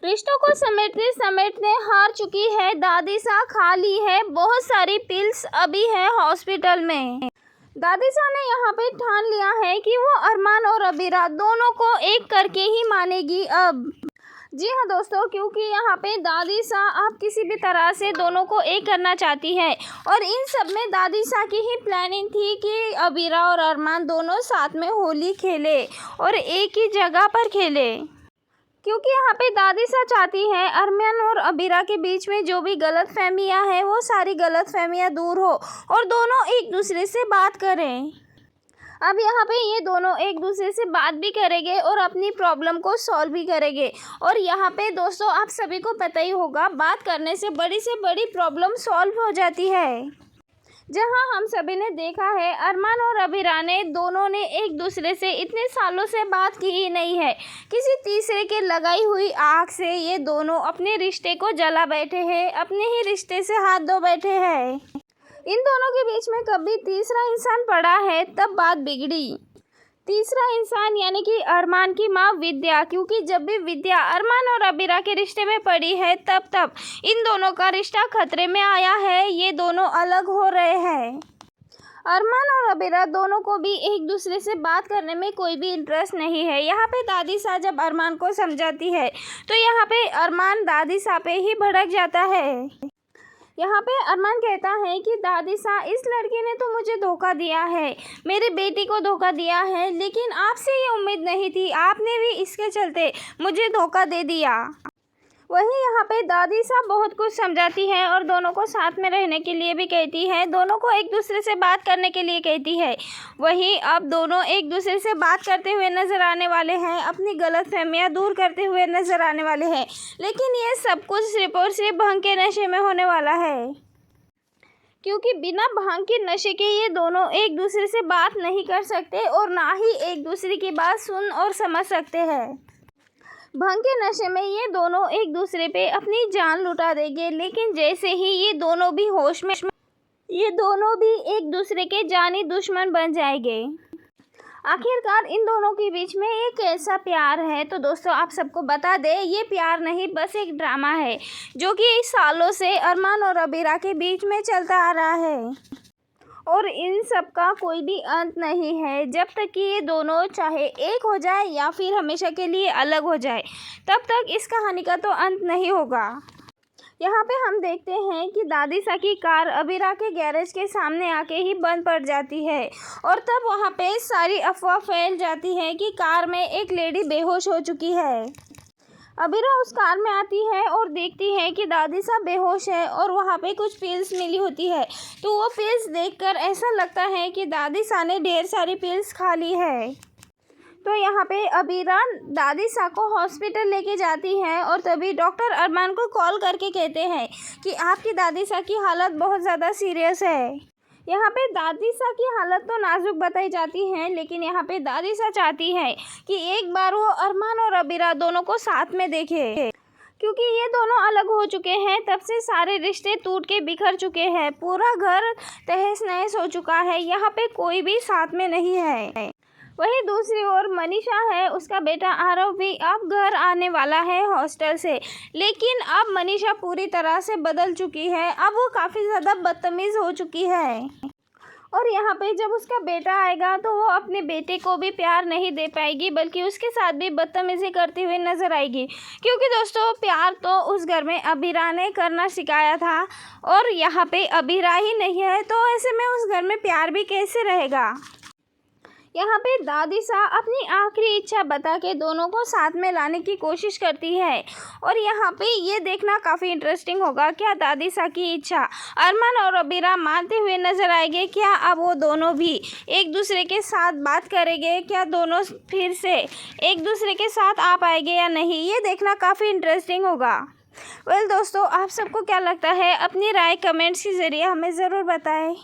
रिश्तों को समेटते समेटते हार चुकी है दादीसा, खा ली है बहुत सारी पिल्स, अभी है हॉस्पिटल में। दादीसा ने यहाँ पे ठान लिया है कि वो अरमान और अबीरा दोनों को एक करके ही मानेगी अब। जी हाँ दोस्तों, क्योंकि यहाँ पे दादीसा अब किसी भी तरह से दोनों को एक करना चाहती है और इन सब में दादीसा की ही प्लानिंग थी कि अबीरा और अरमान दोनों साथ में होली खेले और एक ही जगह पर खेले, क्योंकि यहाँ पे दादीसा चाहती है अरमान और अबीरा के बीच में जो भी गलतफहमियाँ हैं वो सारी गलतफहमियाँ दूर हो और दोनों एक दूसरे से बात करें। अब यहाँ पे ये दोनों एक दूसरे से बात भी करेंगे और अपनी प्रॉब्लम को सॉल्व भी करेंगे। और यहाँ पे दोस्तों आप सभी को पता ही होगा, बात करने से बड़ी प्रॉब्लम सॉल्व हो जाती है। जहाँ हम सभी ने देखा है अरमान और अबीरा ने दोनों ने एक दूसरे से इतने सालों से बात की ही नहीं है, किसी तीसरे के लगाई हुई आग से ये दोनों अपने रिश्ते को जला बैठे हैं, अपने ही रिश्ते से हाथ धो बैठे हैं। इन दोनों के बीच में कभी तीसरा इंसान पड़ा है तब बात बिगड़ी। तीसरा इंसान यानी कि अरमान की माँ विद्या, क्योंकि जब भी विद्या अरमान और अबीरा के रिश्ते में पड़ी है तब इन दोनों का रिश्ता खतरे में आया है, ये दोनों अलग हो रहे हैं। अरमान और अबीरा दोनों को भी एक दूसरे से बात करने में कोई भी इंटरेस्ट नहीं है। यहाँ पे दादीसा जब अरमान को समझाती है तो यहाँ पे अरमान दादीसा पे ही भड़क जाता है। यहाँ पे अरमान कहता है कि दादीसा, इस लड़की ने तो मुझे धोखा दिया है, मेरी बेटी को धोखा दिया है, लेकिन आपसे ये उम्मीद नहीं थी, आपने भी इसके चलते मुझे धोखा दे दिया। वहीं यहाँ पे दादीसा बहुत कुछ समझाती है और दोनों को साथ में रहने के लिए भी कहती है, दोनों को एक दूसरे से बात करने के लिए कहती है। वहीं अब दोनों एक दूसरे से बात करते हुए नज़र आने वाले हैं, अपनी गलतफहमियां दूर करते हुए नज़र आने वाले हैं, लेकिन ये सब कुछ सिर्फ और सिर्फ भांग के नशे में होने वाला है, क्योंकि बिना भांग के नशे के ये दोनों एक दूसरे से बात नहीं कर सकते और ना ही एक दूसरे की बात सुन और समझ सकते हैं। भांग के नशे में ये दोनों एक दूसरे पे अपनी जान लुटा देंगे, लेकिन जैसे ही ये दोनों भी होश में, ये दोनों भी एक दूसरे के जानी दुश्मन बन जाएंगे। आखिरकार इन दोनों के बीच में एक कैसा प्यार है, तो दोस्तों आप सबको बता दें, ये प्यार नहीं बस एक ड्रामा है जो कि सालों से अरमान और अबीरा के बीच में चलता आ रहा है और इन सब का कोई भी अंत नहीं है। जब तक कि ये दोनों चाहे एक हो जाए या फिर हमेशा के लिए अलग हो जाए, तब तक इस कहानी का तो अंत नहीं होगा। यहाँ पे हम देखते हैं कि दादीसा की कार अबीरा के गैरेज के सामने आके ही बंद पड़ जाती है और तब वहाँ पे सारी अफवाह फैल जाती है कि कार में एक लेडी बेहोश हो चुकी है। अबीरा उस कार में आती है और देखती है कि दादीसा बेहोश है और वहाँ पे कुछ पिल्स मिली होती है, तो वो पिल्स देखकर ऐसा लगता है कि दादीसा ने ढेर सारी पिल्स खा ली है। तो यहाँ पे अबीरा दादीसा को हॉस्पिटल लेके जाती है और तभी डॉक्टर अरमान को कॉल करके कहते हैं कि आपकी दादीसा की हालत बहुत ज़्यादा सीरियस है। यहाँ पे दादीसा की हालत तो नाजुक बताई जाती है, लेकिन यहाँ पे दादीसा चाहती है कि एक बार वो अरमान और अबीरा दोनों को साथ में देखे, क्योंकि ये दोनों अलग हो चुके हैं, तब से सारे रिश्ते टूट के बिखर चुके हैं, पूरा घर तहस नहस हो चुका है, यहाँ पे कोई भी साथ में नहीं है। वहीं दूसरी ओर मनीषा है, उसका बेटा आरव भी अब घर आने वाला है हॉस्टल से, लेकिन अब मनीषा पूरी तरह से बदल चुकी है, अब वो काफ़ी ज़्यादा बदतमीज़ हो चुकी है और यहाँ पे जब उसका बेटा आएगा तो वो अपने बेटे को भी प्यार नहीं दे पाएगी, बल्कि उसके साथ भी बदतमीज़ी करती हुई नज़र आएगी, क्योंकि दोस्तों प्यार तो उस घर में अबीरा ने करना सिखाया था और यहाँ पे अबीरा ही नहीं है, तो ऐसे में उस घर में प्यार भी कैसे रहेगा। यहाँ पे दादीसा अपनी आखिरी इच्छा बता के दोनों को साथ में लाने की कोशिश करती है और यहाँ पे ये देखना काफ़ी इंटरेस्टिंग होगा, क्या दादीसा की इच्छा अरमान और अबीरा मानते हुए नजर आएंगे, क्या अब वो दोनों भी एक दूसरे के साथ बात करेंगे, क्या दोनों फिर से एक दूसरे के साथ आ पाएंगे या नहीं, ये देखना काफ़ी इंटरेस्टिंग होगा। वेल दोस्तों, आप सबको क्या लगता है, अपनी राय कमेंट्स के ज़रिए हमें ज़रूर बताएं।